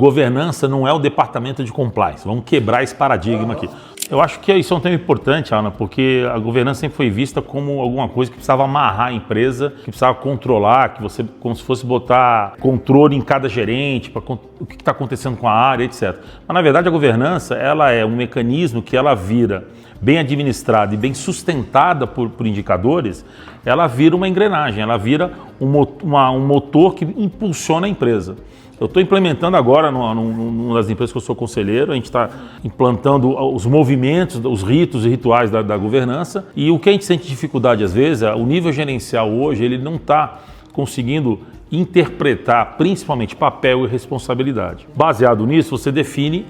governança não é o departamento de compliance. Vamos quebrar esse paradigma aqui. Eu acho que isso é um tema importante, Ana, porque a governança sempre foi vista como alguma coisa que precisava amarrar a empresa, que precisava controlar, que você, como se fosse botar controle em cada gerente, para o que está acontecendo com a área, etc. Mas, na verdade, a governança ela é um mecanismo que ela vira bem administrada e bem sustentada por indicadores, ela vira uma engrenagem, ela vira um motor que impulsiona a empresa. Eu estou implementando agora, numa das empresas que eu sou conselheiro, a gente está implantando os movimentos, os ritos e rituais da governança, e o que a gente sente dificuldade às vezes é o nível gerencial hoje, ele não está conseguindo interpretar principalmente papel e responsabilidade. Baseado nisso, você define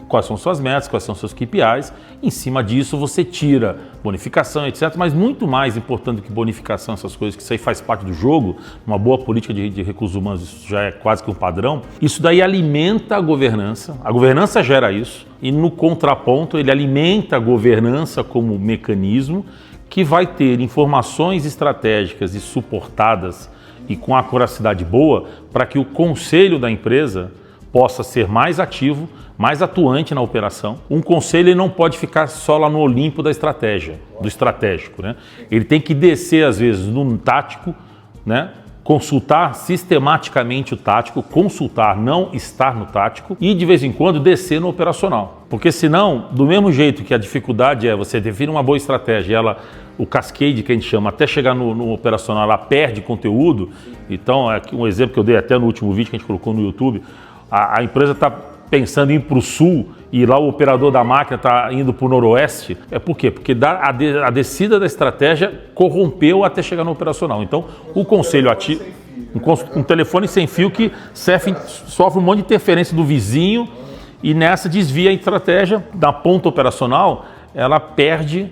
quais são suas metas, quais são seus KPIs, em cima disso você tira bonificação, etc. Mas muito mais importante do que bonificação, essas coisas, que isso aí faz parte do jogo, uma boa política de recursos humanos, isso já é quase que um padrão, isso daí alimenta a governança gera isso, e no contraponto ele alimenta a governança como mecanismo que vai ter informações estratégicas e suportadas e com a acuracidade boa para que o conselho da empresa possa ser mais ativo, mais atuante na operação. Um conselho ele não pode ficar só lá no Olimpo da estratégia, do estratégico, né? Ele tem que descer às vezes no tático, né? Consultar sistematicamente o tático, consultar, não estar no tático e de vez em quando descer no operacional. Porque senão, do mesmo jeito que a dificuldade é você definir uma boa estratégia, o cascade que a gente chama, até chegar no operacional, ela perde conteúdo. Então, aqui um exemplo que eu dei até no último vídeo que a gente colocou no YouTube, a empresa está pensando em ir para o sul e lá o operador da máquina está indo para o noroeste. É por quê? Porque a descida da estratégia corrompeu até chegar no operacional. Então, o conselho ativo, um telefone sem fio que sofre um monte de interferência do vizinho e nessa desvia a estratégia da ponta operacional, ela perde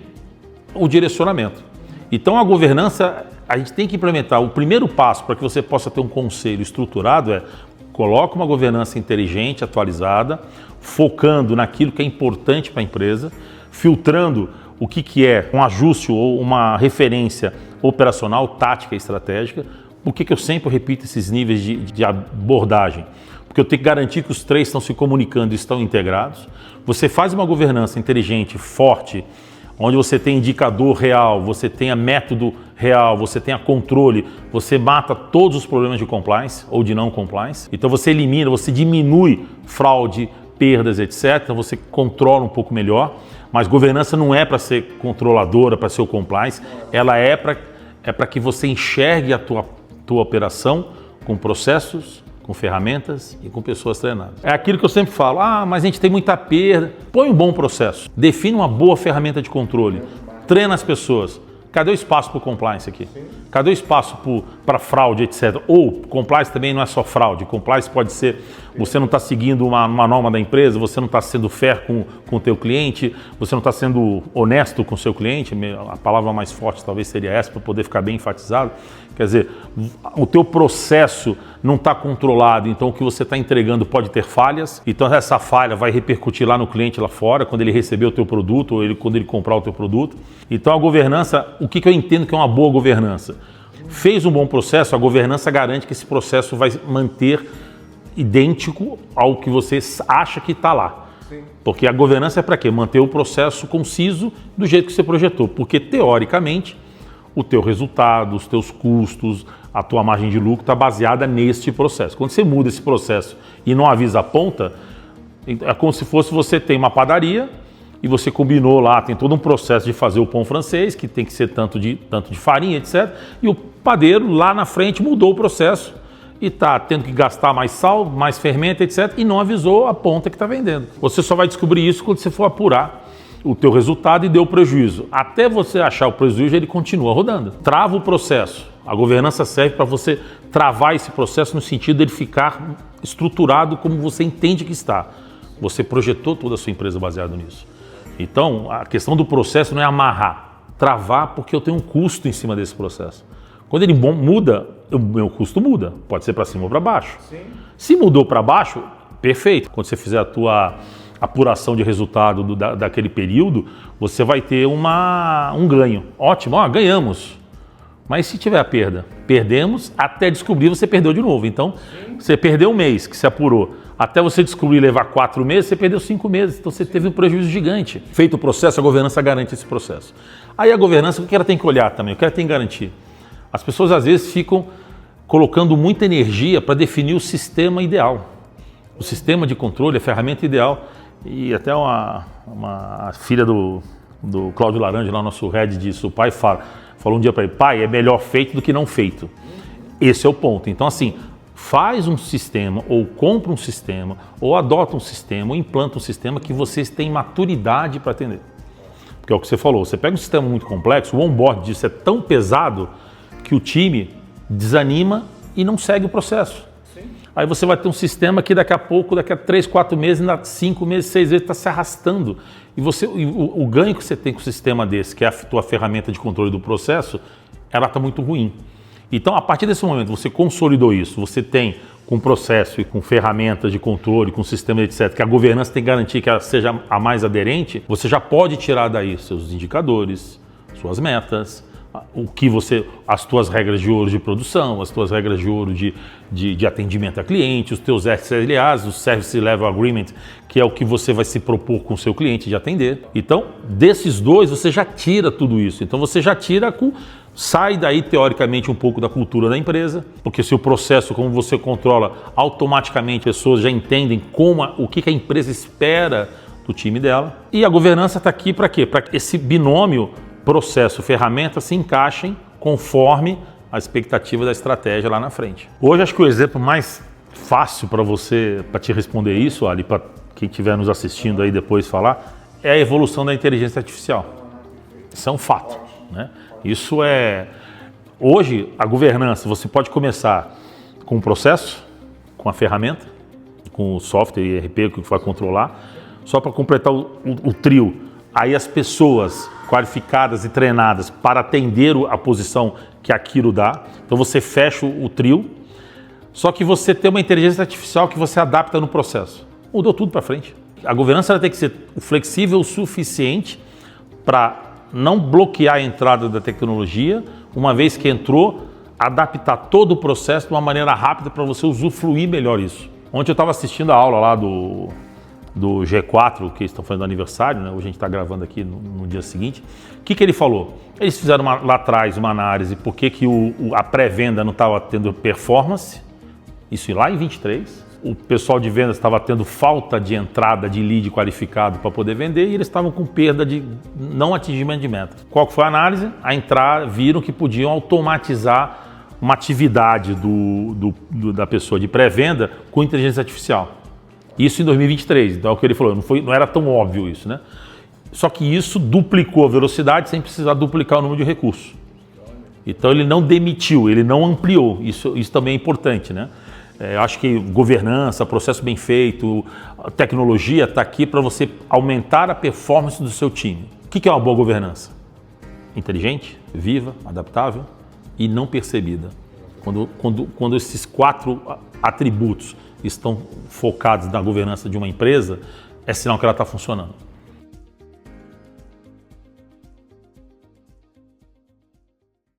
o direcionamento. Então, a governança, a gente tem que implementar. O primeiro passo para que você possa ter um conselho estruturado coloca uma governança inteligente, atualizada, focando naquilo que é importante para a empresa, filtrando o que é um ajuste ou uma referência operacional, tática e estratégica. Por que eu sempre repito esses níveis de abordagem? Porque eu tenho que garantir que os três estão se comunicando e estão integrados. Você faz uma governança inteligente, forte, onde você tem indicador real, você tenha método real, você tenha controle, você mata todos os problemas de compliance ou de não compliance. Então você elimina, você diminui fraude, perdas, etc. Então você controla um pouco melhor. Mas governança não é para ser controladora, para ser o compliance. Ela é para que você enxergue a tua operação com processos, com ferramentas e com pessoas treinadas. É aquilo que eu sempre falo, mas a gente tem muita perda. Põe um bom processo, define uma boa ferramenta de controle, treina as pessoas. Cadê o espaço para o compliance aqui? Cadê o espaço para fraude, etc? Ou compliance também não é só fraude. Compliance pode ser, você não está seguindo uma norma da empresa, você não está sendo fair com o teu cliente, você não está sendo honesto com o seu cliente, a palavra mais forte talvez seria essa, para poder ficar bem enfatizado. Quer dizer, o teu processo não está controlado, então o que você está entregando pode ter falhas, então essa falha vai repercutir lá no cliente lá fora, quando ele receber o teu produto ou quando ele comprar o teu produto. Então a governança, o que eu entendo que é uma boa governança? Fez um bom processo, a governança garante que esse processo vai manter idêntico ao que você acha que está lá. Porque a governança é para quê? Manter o processo conciso do jeito que você projetou, porque teoricamente o teu resultado, os teus custos, a tua margem de lucro está baseada neste processo. Quando você muda esse processo e não avisa a ponta, é como se fosse você tem uma padaria e você combinou lá, tem todo um processo de fazer o pão francês, que tem que ser tanto de farinha, etc. E o padeiro lá na frente mudou o processo e está tendo que gastar mais sal, mais fermento, etc. E não avisou a ponta que está vendendo. Você só vai descobrir isso quando você for apurar o teu resultado e deu prejuízo. Até você achar o prejuízo, ele continua rodando. Trava o processo. A governança serve para você travar esse processo no sentido de ele ficar estruturado como você entende que está. Você projetou toda a sua empresa baseado nisso. Então, a questão do processo não é amarrar, travar, porque eu tenho um custo em cima desse processo. Quando ele muda, o meu custo muda. Pode ser para cima ou para baixo. Sim. Se mudou para baixo, perfeito. Quando você fizer a tua apuração de resultado daquele período, você vai ter um ganho. Ótimo, ganhamos. Mas se tiver a perda, perdemos, até descobrir você perdeu de novo. Então, você perdeu um mês que se apurou. Até você descobrir e levar 4 meses, você perdeu 5 meses. Então você teve um prejuízo gigante. Feito o processo, a governança garante esse processo. Aí a governança, o que ela tem que olhar também? O que ela tem que garantir? As pessoas às vezes ficam colocando muita energia para definir o sistema ideal. O sistema de controle, a ferramenta ideal. E até a filha do Cláudio Laranja, lá nosso head disso, o pai falou um dia para ele, pai, é melhor feito do que não feito. Esse é o ponto. Então assim, faz um sistema, ou compra um sistema, ou adota um sistema, ou implanta um sistema que vocês têm maturidade para atender. Porque é o que você falou, você pega um sistema muito complexo, o onboard disso é tão pesado que o time desanima e não segue o processo. Sim. Aí você vai ter um sistema que daqui a pouco, daqui a 3, 4 meses, 5 meses, 6 meses, está se arrastando. E o ganho que você tem com um sistema desse, que é a tua ferramenta de controle do processo, ela está muito ruim. Então, a partir desse momento, você consolidou isso, você tem com processo e com ferramentas de controle, com sistema, etc., que a governança tem que garantir que ela seja a mais aderente, você já pode tirar daí seus indicadores, suas metas, as tuas regras de ouro de produção, as tuas regras de ouro de atendimento a cliente, os teus SLAs, os Service Level Agreement, que é o que você vai se propor com o seu cliente de atender. Então, desses dois, você já tira tudo isso. Então, você já sai daí, teoricamente, um pouco da cultura da empresa, porque se o processo, como você controla, automaticamente as pessoas já entendem o que a empresa espera do time dela. E a governança está aqui para quê? Para que esse binômio processo, ferramenta se encaixem conforme a expectativa da estratégia lá na frente. Hoje acho que o exemplo mais fácil para te responder isso, Ali, para quem estiver nos assistindo aí depois falar, é a evolução da inteligência artificial. Isso é um fato, né? Hoje a governança, você pode começar com o processo, com a ferramenta, com o software e ERP que vai controlar, só para completar o trio. Aí as pessoas qualificadas e treinadas para atender a posição que aquilo dá. Então você fecha o trio, só que você tem uma inteligência artificial que você adapta no processo. Mudou tudo para frente. A governança tem que ser flexível o suficiente para não bloquear a entrada da tecnologia, uma vez que entrou, adaptar todo o processo de uma maneira rápida para você usufruir melhor isso. Ontem eu estava assistindo a aula lá do G4, que estão fazendo aniversário, né? Hoje a gente está gravando aqui no dia seguinte. O que ele falou? Eles fizeram lá atrás uma análise por que a pré-venda não estava tendo performance, isso lá em 23. O pessoal de vendas estava tendo falta de entrada de lead qualificado para poder vender e eles estavam com perda de não atingimento de meta. Qual que foi a análise? Viram que podiam automatizar uma atividade da pessoa de pré-venda com inteligência artificial. Isso em 2023, então é o que ele falou, não era tão óbvio isso, né? Só que isso duplicou a velocidade sem precisar duplicar o número de recursos. Então ele não demitiu, ele não ampliou, isso também é importante, né? Eu acho que governança, processo bem feito, tecnologia está aqui para você aumentar a performance do seu time. O que é uma boa governança? Inteligente, viva, adaptável e não percebida. Quando esses 4 atributos estão focados na governança de uma empresa, é sinal que ela está funcionando.